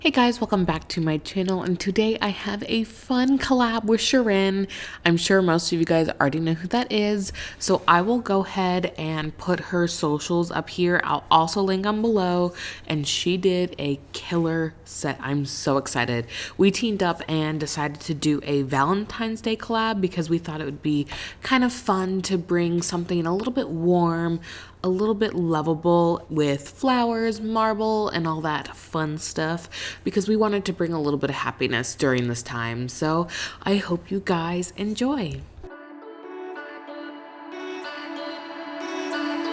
Hey guys, welcome back to my channel, and today I have a fun collab with Shirin. I'm sure most of you guys already know who that is, so I will go ahead and put her socials up here. I'll also link them below, and she did a killer set. I'm so excited. We teamed up and decided to do a Valentine's Day collab because we thought it would be kind of fun to bring something a little bit warm, a little bit lovable with flowers, marble, and all that fun stuff because we wanted to bring a little bit of happiness during this time. So I hope you guys enjoy.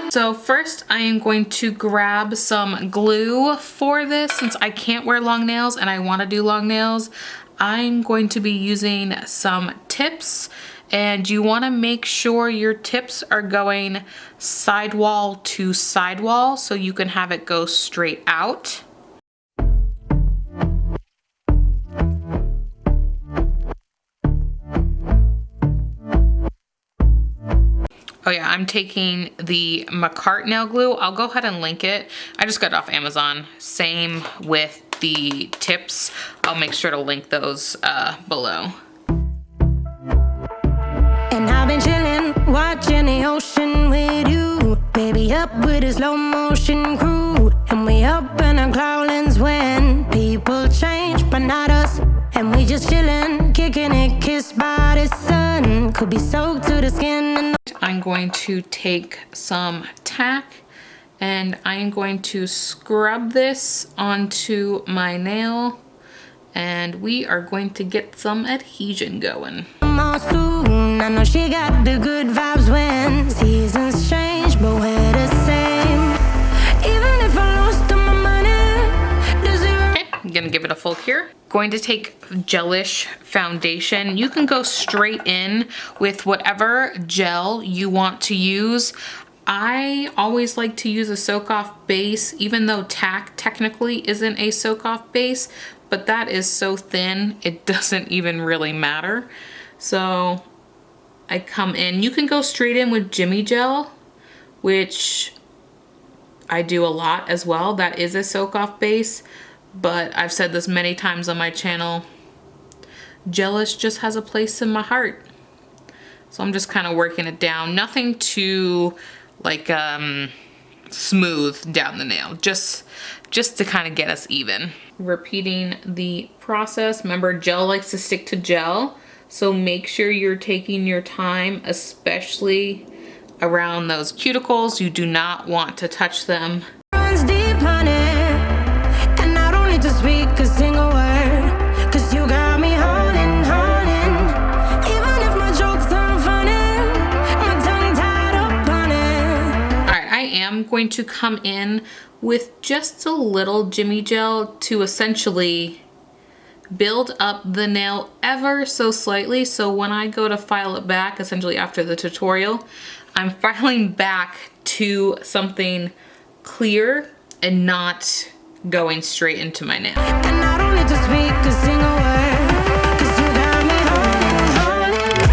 So first I am going to grab some glue for this since I can't wear long nails and I want to do long nails. I'm going to be using some tips, and you want to make sure your tips are going sidewall to sidewall so you can have it go straight out. Oh yeah, I'm taking the McCart nail glue. I'll go ahead and link it. I just got it off Amazon. Same with the tips. I'll make sure to link those below. And I've been chillin', watching the ocean with you. Baby up with a slow motion crew. And we up in our clouds when people change, but not us. And we just chillin', kicking it, kissed by the sun. Could be soaked to the skin. And I'm going to take some tack and I'm going to scrub this onto my nail, and we are going to get some adhesion going. soon. I know she got the good vibes when seasons change, but we're the same. Even if I lost all my money, does it... Okay, I'm gonna give it a full cure. Going to take gelish foundation. You can go straight in with whatever gel you want to use. I always like to use a soak-off base, even though tack technically isn't a soak-off base, but that is so thin, it doesn't even really matter. So I come in. You can go straight in with Jimmy Gel, which I do a lot as well. That is a soak-off base, but I've said this many times on my channel, gelish just has a place in my heart. So I'm just kind of working it down. Nothing too like smooth down the nail, just to kind of get us even. Repeating the process. Remember, gel likes to stick to gel, so make sure you're taking your time, especially around those cuticles. You do not want to touch them. Runs deep, honey, and I don't need to speak a single word, 'cause you got me holding, holding. Even if my jokes aren't funny, my tongue tied up on it. All right, I am going to come in with just a little Jimmy Gel to essentially build up the nail ever so slightly. So when I go to file it back, essentially after the tutorial, I'm filing back to something clear and not going straight into my nail. And I don't need to speak a single word, 'cause you got me holding,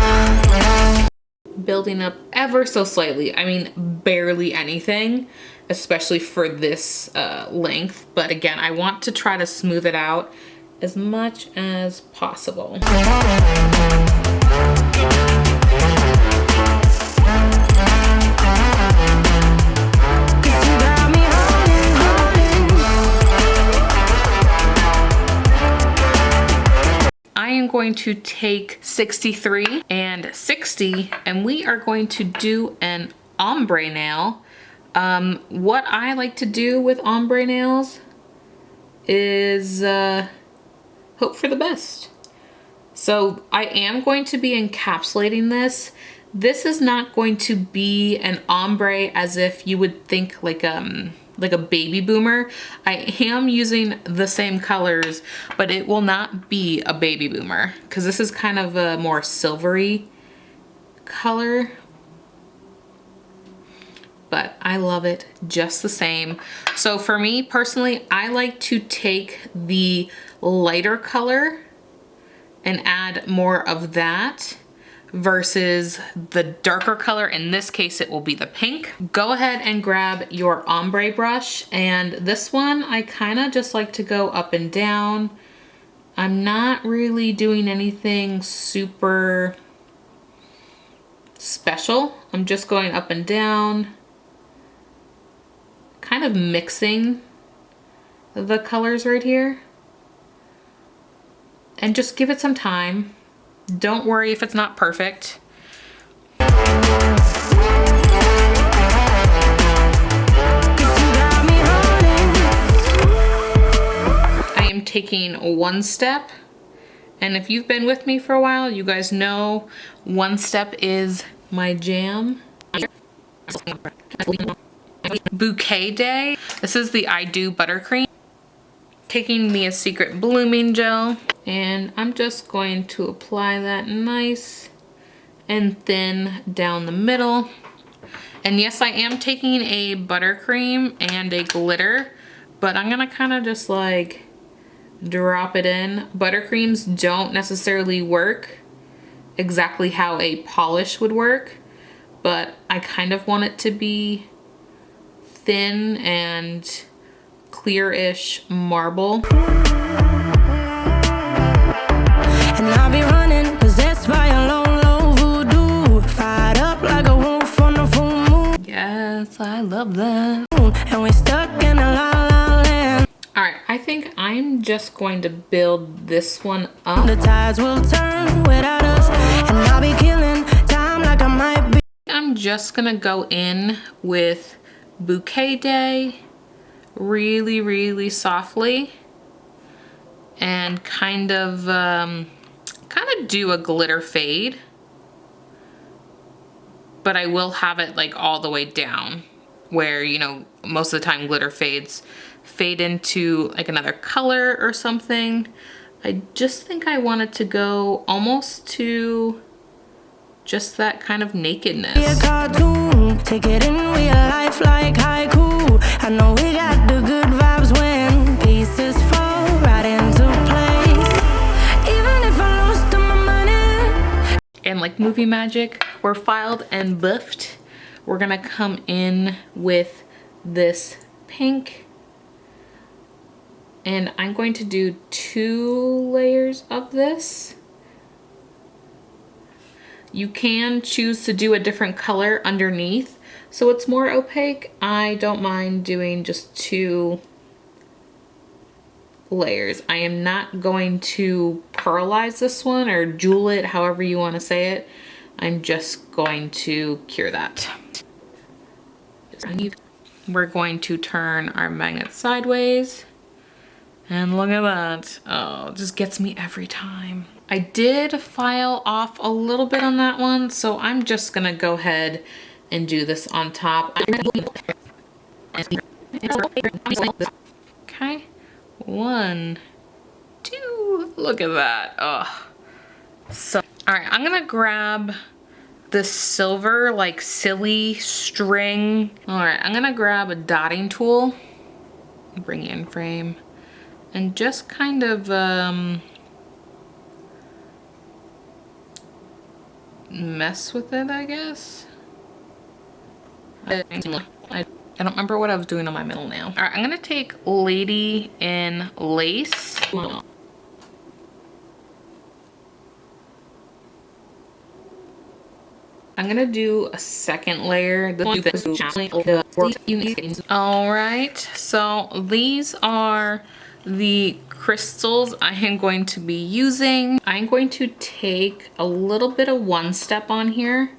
holding. Building up ever so slightly. I mean, barely anything, especially for this length. But again, I want to try to smooth it out as much as possible. I am going to take 63 and 60, and we are going to do an ombre nail. What I like to do with ombre nails is hope for the best. So I am going to be encapsulating this. This is not going to be an ombre as if you would think like a baby boomer. I am using the same colors, but it will not be a baby boomer because this is kind of a more silvery color. But I love it just the same. So for me personally, I like to take the lighter color and add more of that versus the darker color. In this case, it will be the pink. Go ahead and grab your ombre brush. And this one, I kind of just like to go up and down. I'm not really doing anything super special. I'm just going up and down, kind of mixing the colors right here. And just give it some time. Don't worry if it's not perfect. I am taking one step, and if you've been with me for a while, you guys know one step is my jam. Bouquet Day. This is the I Do Buttercream. Taking me a Secret Blooming Gel, and I'm just going to apply that nice and thin down the middle. And yes, I am taking a buttercream and a glitter, but I'm gonna kind of just like drop it in. Buttercreams don't necessarily work exactly how a polish would work, but I kind of want it to be thin and clear-ish marble. And I'll be running, possessed by a low, low voodoo. Fired up like a wolf on the full moon. Yes, I love that. And we're stuck in a la la land. All right, I think I'm just going to build this one up. The tides will turn without us, and I'll be killing time like I might be. I'm just gonna go in with Bouquet Day really, really softly, and kind of do a glitter fade, but I will have it like all the way down where, you know, most of the time glitter fades fade into like another color or something. I just think I want it to go almost to just that kind of nakedness. Be a cartoon, take it in real life like haiku. I know we got the good vibes when pieces fall right into place. Even if I lost all my money. And like movie magic, we're filed and buffed. We're gonna come in with this pink, and I'm going to do 2 layers of this. You can choose to do a different color underneath, so it's more opaque. I don't mind doing just 2 layers. I am not going to pearlize this one or jewel it, however you want to say it. I'm just going to cure that. We're going to turn our magnet sideways, and look at that. Oh, it just gets me every time. I did file off a little bit on that one, so I'm just gonna go ahead and do this on top. Okay, 1, 2, look at that. Oh, so, all right, I'm gonna grab the silver, like silly string. All right, I'm gonna grab a dotting tool, bring it in frame, and just kind of, mess with it, I guess. I don't remember what I was doing on my middle nail. All right, I'm gonna take Lady in Lace. I'm gonna do a second layer. All right, so these are the crystals I am going to be using. I'm going to take a little bit of one step on here.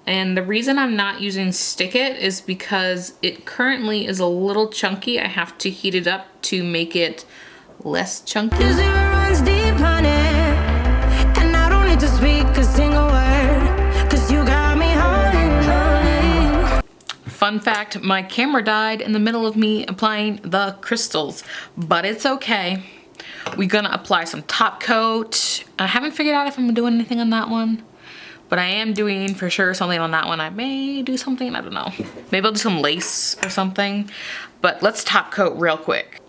And the reason I'm not using Stick It is because it currently is a little chunky. I have to heat it up to make it less chunky. The zero runs deep, honey, and I don't need to speak a single word, 'cause you got me holding. Fun fact, my camera died in the middle of me applying the crystals, but it's okay. We're gonna apply some top coat. I haven't figured out if I'm doing anything on that one, but I am doing for sure something on that one. I may do something, I don't know. Maybe I'll do some lace or something, but let's top coat real quick.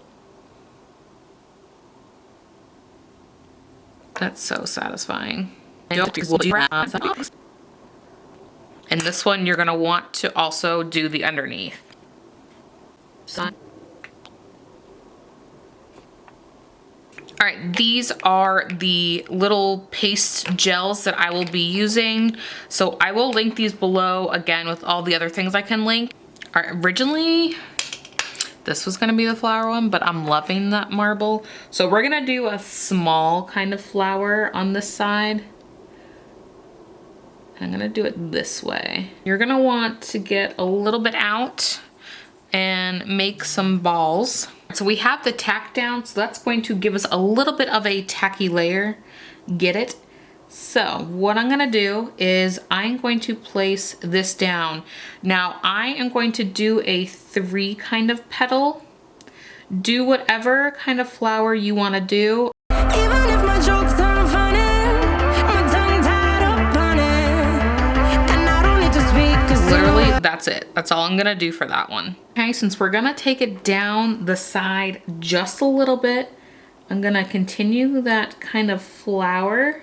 That's so satisfying. And this one you're gonna want to also do the underneath. All right, these are the little paste gels that I will be using. So I will link these below again with all the other things I can link. All right, originally, this was gonna be the flower one, but I'm loving that marble. So we're gonna do a small kind of flower on this side. I'm gonna do it this way. You're gonna want to get a little bit out and make some balls. So we have the tack down, so that's going to give us a little bit of a tacky layer. Get it? So what I'm gonna do is I'm going to place this down. Now I am going to do a 3 kind of petal. Do whatever kind of flower you wanna do. Even if my jokes aren't funny, my tongue tied up on it, and I don't need to speak 'cause Literally, that's it. That's all I'm gonna do for that one. Okay, since we're gonna take it down the side just a little bit, I'm gonna continue that kind of flower.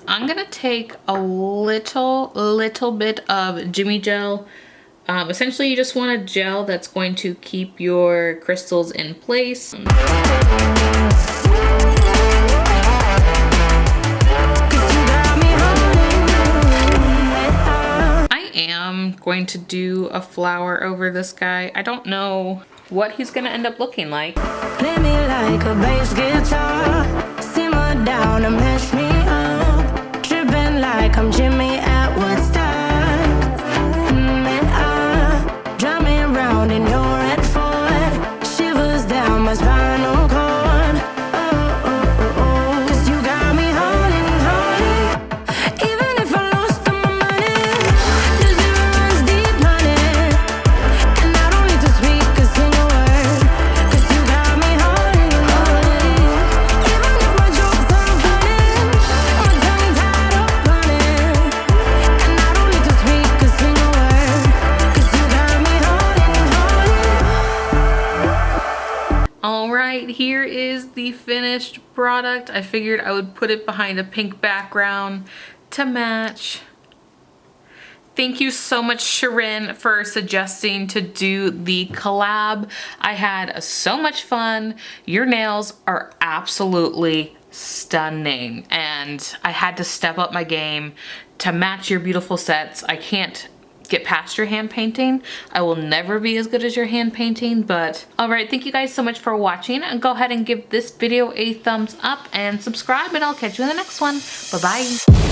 I'm gonna take a little bit of Jimmy gel. Essentially, you just want a gel that's going to keep your crystals in place. I am going to do a flower over this guy. I don't know what he's gonna end up looking like. Play me like a bass guitar, simmer down and mess me up, tripping like I'm Jimmy at Woodstock. Drive me around in your red Ford, shivers down my spinal cord. Oh, oh, oh, oh. 'Cause you got me holding, holding. Even if I lost all my money, the zero runs deep, honey, and I don't need to speak a single word. 'Cause you got me holding, holding. Even if my jokes aren't funny, my tongue tied up on it, and I don't need to speak a single word. 'Cause you got me holding, holding. All right, here is the finished product. I figured I would put it behind a pink background to match. Thank you so much, Shirin, for suggesting to do the collab. I had so much fun. Your nails are absolutely stunning, and I had to step up my game to match your beautiful sets. I can't get past your hand painting. I will never be as good as your hand painting, but all right, thank you guys so much for watching, and go ahead and give this video a thumbs up and subscribe, and I'll catch you in the next one. Bye-bye.